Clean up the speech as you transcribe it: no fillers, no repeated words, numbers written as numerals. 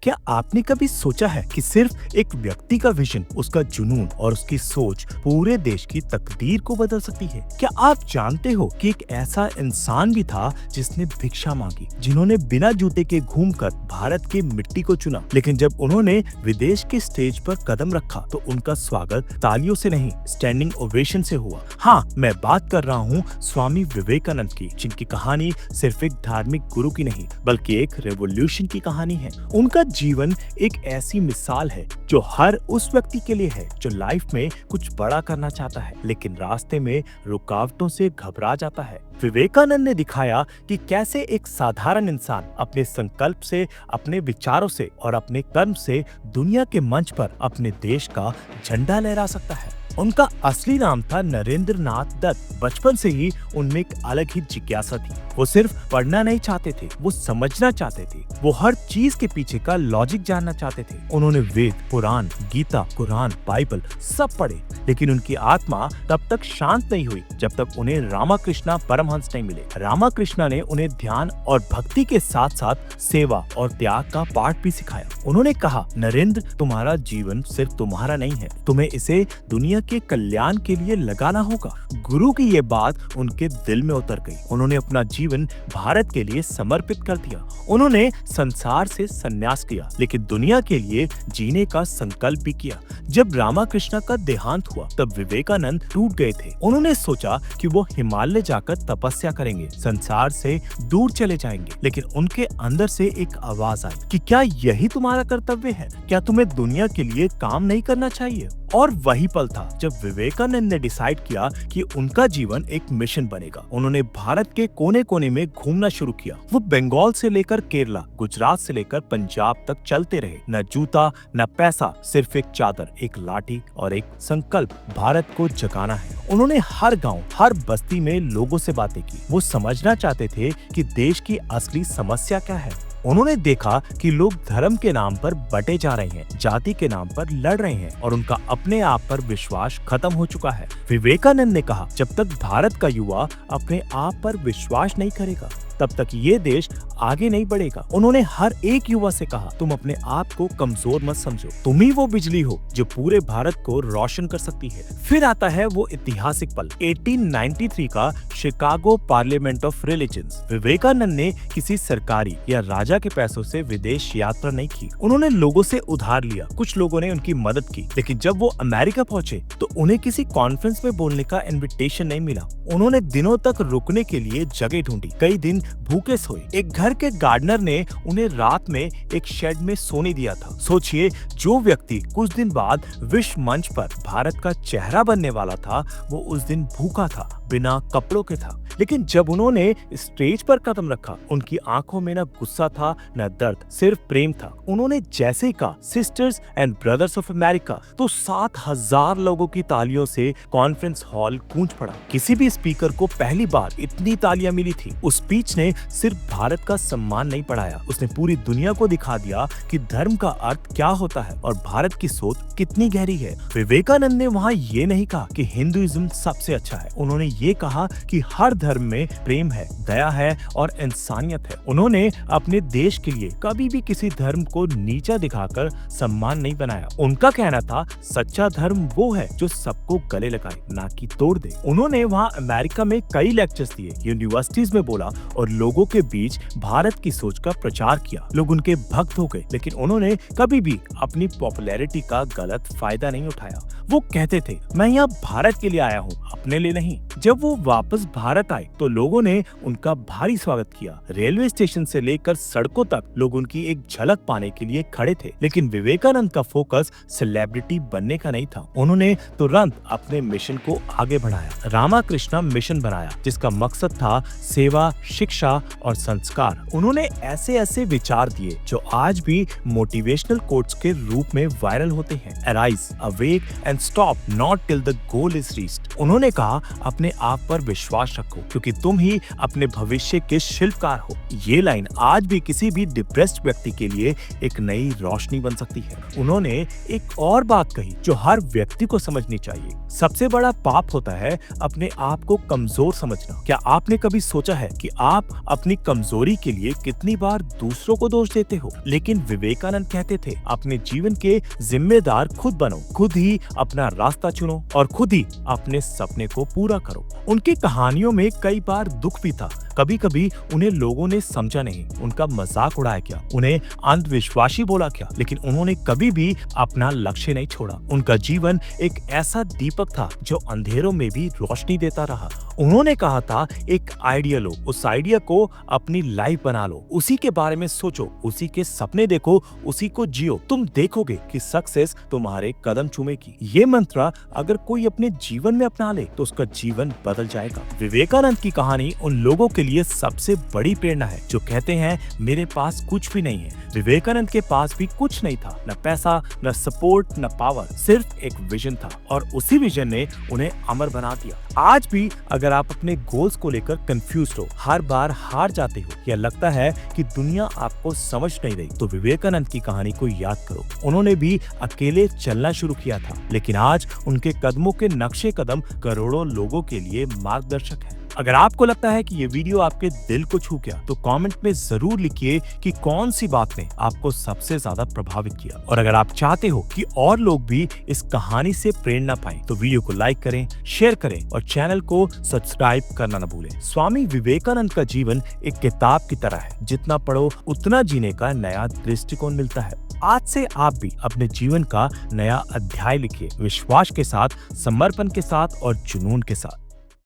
क्या आपने कभी सोचा है कि सिर्फ एक व्यक्ति का विजन, उसका जुनून और उसकी सोच पूरे देश की तकदीर को बदल सकती है? क्या आप जानते हो कि एक ऐसा इंसान भी था जिसने भिक्षा मांगी, जिन्होंने बिना जूते के घूमकर भारत की मिट्टी को चुना, लेकिन जब उन्होंने विदेश के स्टेज पर कदम रखा तो उनका स्वागत तालियों से नहीं, स्टैंडिंग ओवेशन से हुआ। हाँ, मैं बात कर रहा हूँ स्वामी विवेकानंद की, जिनकी कहानी सिर्फ एक धार्मिक गुरु की नहीं बल्कि एक रेवोल्यूशन की कहानी है। उनका जीवन एक ऐसी मिसाल है जो हर उस व्यक्ति के लिए है जो लाइफ में कुछ बड़ा करना चाहता है लेकिन रास्ते में रुकावटों से घबरा जाता है। विवेकानंद ने दिखाया कि कैसे एक साधारण इंसान अपने संकल्प से, अपने विचारों से और अपने कर्म से दुनिया के मंच पर अपने देश का झंडा लहरा सकता है। उनका असली नाम था नरेंद्र नाथ दत्त। बचपन से ही उनमें एक अलग ही जिज्ञासा थी। वो सिर्फ पढ़ना नहीं चाहते थे, वो समझना चाहते थे। वो हर चीज के पीछे का लॉजिक जानना चाहते थे। उन्होंने वेद, पुराण, गीता, कुरान, बाइबल सब पढ़े, लेकिन उनकी आत्मा तब तक शांत नहीं हुई जब तक उन्हें रामकृष्ण परमहंस नहीं मिले। रामकृष्ण ने उन्हें ध्यान और भक्ति के साथ साथ सेवा और त्याग का पाठ भी सिखाया। उन्होंने कहा, नरेंद्र, तुम्हारा जीवन सिर्फ तुम्हारा नहीं है, तुम्हें इसे दुनिया के कल्याण के लिए लगाना होगा। गुरु की ये बात उनके दिल में उतर गई। उन्होंने अपना जीवन भारत के लिए समर्पित कर दिया। उन्होंने संसार से संन्यास किया, लेकिन दुनिया के लिए जीने का संकल्प भी किया। जब रामकृष्ण का देहांत हुआ तब विवेकानंद टूट गए थे। उन्होंने सोचा कि वो हिमालय जाकर तपस्या करेंगे, संसार से दूर चले जाएंगे, लेकिन उनके अंदर से एक आवाज आई कि क्या यही तुम्हारा कर्तव्य है? क्या तुम्हें दुनिया के लिए काम नहीं करना चाहिए? और वही पल था जब विवेकानंद ने डिसाइड किया कि उनका जीवन एक मिशन बनेगा। उन्होंने भारत के कोने कोने में घूमना शुरू किया। वो बंगाल से लेकर केरला, गुजरात से लेकर पंजाब तक चलते रहे। न जूता, न पैसा, सिर्फ एक चादर, एक लाठी और एक संकल्प, भारत को जगाना है। उन्होंने हर गांव, हर बस्ती में लोगों से बातें की। वो समझना चाहते थे कि देश की असली समस्या क्या है। उन्होंने देखा कि लोग धर्म के नाम पर बटे जा रहे हैं, जाति के नाम पर लड़ रहे हैं और उनका अपने आप पर विश्वास खत्म हो चुका है। विवेकानंद ने कहा, जब तक भारत का युवा अपने आप पर विश्वास नहीं करेगा तब तक ये देश आगे नहीं बढ़ेगा। उन्होंने हर एक युवा से कहा, तुम अपने आप को कमजोर मत समझो, तुम ही वो बिजली हो जो पूरे भारत को रोशन कर सकती है। फिर आता है वो ऐतिहासिक पल, 1893 का Chicago parliament of religions. Vivekananda ने किसी सरकारी या राजा के पैसों से विदेश यात्रा नहीं की। उन्होंने लोगों से उधार लिया, कुछ लोगों ने उनकी मदद की, लेकिन जब वो अमेरिका पहुंचे तो उन्हें किसी कॉन्फ्रेंस में बोलने का इन्विटेशन नहीं मिला। उन्होंने दिनों तक रुकने के लिए जगह ढूंढी, कई दिन भूखे सोए। एक घर के गार्डनर ने उन्हें रात में एक शेड में सोने दिया था। सोचिए, जो व्यक्ति कुछ दिन बाद विश्व मंच पर भारत का चेहरा बनने वाला था, वो उस दिन भूखा था, बिना कपड़ों के था। लेकिन जब उन्होंने स्टेज पर कदम रखा, उनकी आंखों में न गुस्सा था न दर्द, सिर्फ प्रेम था। उन्होंने जैसे ही कहा, sisters and brothers of America, तो 7,000 लोगों की तालियों से कॉन्फ्रेंस हॉल गूंज पड़ा। किसी भी स्पीकर को पहली बार इतनी तालियां मिली थी। उस स्पीच ने सिर्फ भारत का सम्मान नहीं बढ़ाया, उसने पूरी दुनिया को दिखा दिया कि धर्म का अर्थ क्या होता है और भारत की सोच कितनी गहरी है। विवेकानंद ने वहाँ ये नहीं कहा कि हिंदुइज्म सबसे अच्छा है। उन्होंने ये कहा कि हर धर्म में प्रेम है, दया है और इंसानियत है। उन्होंने अपने देश के लिए कभी भी किसी धर्म को नीचा दिखाकर सम्मान नहीं बनाया। उनका कहना था, सच्चा धर्म वो है जो सबको गले लगाए, ना कि तोड़ दे। उन्होंने वहाँ अमेरिका में कई लेक्चर्स दिए, यूनिवर्सिटीज में बोला और लोगों के बीच भारत की सोच का प्रचार किया। लोग उनके भक्त हो गए, लेकिन उन्होंने कभी भी अपनी पॉपुलैरिटी का गलत फायदा नहीं उठाया। वो कहते थे, मैं यहाँ भारत के लिए आया हूँ, अपने लिए नहीं। जब वो वापस भारत आए तो लोगों ने उनका भारी स्वागत किया। रेलवे स्टेशन से लेकर सड़कों तक लोग उनकी एक झलक पाने के लिए खड़े थे। लेकिन विवेकानंद का फोकस सेलिब्रिटी बनने का नहीं था। उन्होंने तुरंत अपने मिशन को आगे बढ़ाया। रामकृष्ण मिशन बनाया, जिसका मकसद था सेवा, शिक्षा और संस्कार। उन्होंने ऐसे ऐसे विचार दिए जो आज भी मोटिवेशनल कोट्स के रूप में वायरल होते हैं। Arise, awake and stop not till the goal is reached. उन्होंने कहा, अपने आप पर विश्वास रखो, हो, क्योंकि तुम ही अपने भविष्य के शिल्पकार हो। ये लाइन आज भी किसी भी डिप्रेस्ड व्यक्ति के लिए एक नई रोशनी बन सकती है। उन्होंने एक और बात कही जो हर व्यक्ति को समझनी चाहिए। सबसे बड़ा पाप होता है अपने आप को कमजोर समझना। क्या आपने कभी सोचा है कि आप अपनी कमजोरी के लिए कितनी बार दूसरों को दोष देते हो? लेकिन विवेकानंद कहते थे, अपने जीवन के जिम्मेदार खुद बनो, खुद ही अपना रास्ता चुनो और खुद ही अपने सपने को पूरा करो। उनकी कहानियों में कई बार दुख भी था। कभी कभी उन्हें लोगों ने समझा नहीं, उनका मजाक उड़ाया क्या, उन्हें अंधविश्वासी बोला क्या, लेकिन उन्होंने कभी भी अपना लक्ष्य नहीं छोड़ा। उनका जीवन एक ऐसा दीपक था जो अंधेरों में भी रोशनी देता रहा। उन्होंने कहा था, एक आइडिया लो, उस आइडिया को अपनी लाइफ बना लो, उसी के बारे में सोचो, उसी के सपने देखो, उसी को जियो। तुम देखोगे कि सक्सेस तुम्हारे कदम चूमेगी। ये मंत्र अगर कोई अपने जीवन में अपना ले तो उसका जीवन बदल जाएगा। विवेकानंद की कहानी उन लोगों के लिए सबसे बड़ी प्रेरणा है जो कहते हैं मेरे पास कुछ भी नहीं है। विवेकानंद के पास भी कुछ नहीं था, न पैसा, न सपोर्ट, न पावर, सिर्फ एक विजन था और उसी विजन ने उन्हें अमर बना दिया। आज भी अगर आप अपने गोल्स को लेकर कंफ्यूज हो, हर बार हार जाते हो या लगता है कि दुनिया आपको समझ नहीं रही, तो विवेकानंद की कहानी को याद करो। उन्होंने भी अकेले चलना शुरू किया था, लेकिन आज उनके कदमों के नक्शे कदम करोड़ों लोगों के लिए मार्गदर्शक है। अगर आपको लगता है कि ये वीडियो आपके दिल को छू गया तो कमेंट में जरूर लिखिए कि कौन सी बात ने आपको सबसे ज्यादा प्रभावित किया। और अगर आप चाहते हो कि और लोग भी इस कहानी से प्रेरणा पाएं तो वीडियो को लाइक करें, शेयर करें और चैनल को सब्सक्राइब करना न भूलें। स्वामी विवेकानंद का जीवन एक किताब की तरह है, जितना पढ़ो उतना जीने का नया दृष्टिकोण मिलता है। आज से आप भी अपने जीवन का नया अध्याय लिखिए, विश्वास के साथ, समर्पण के साथ और जुनून के साथ।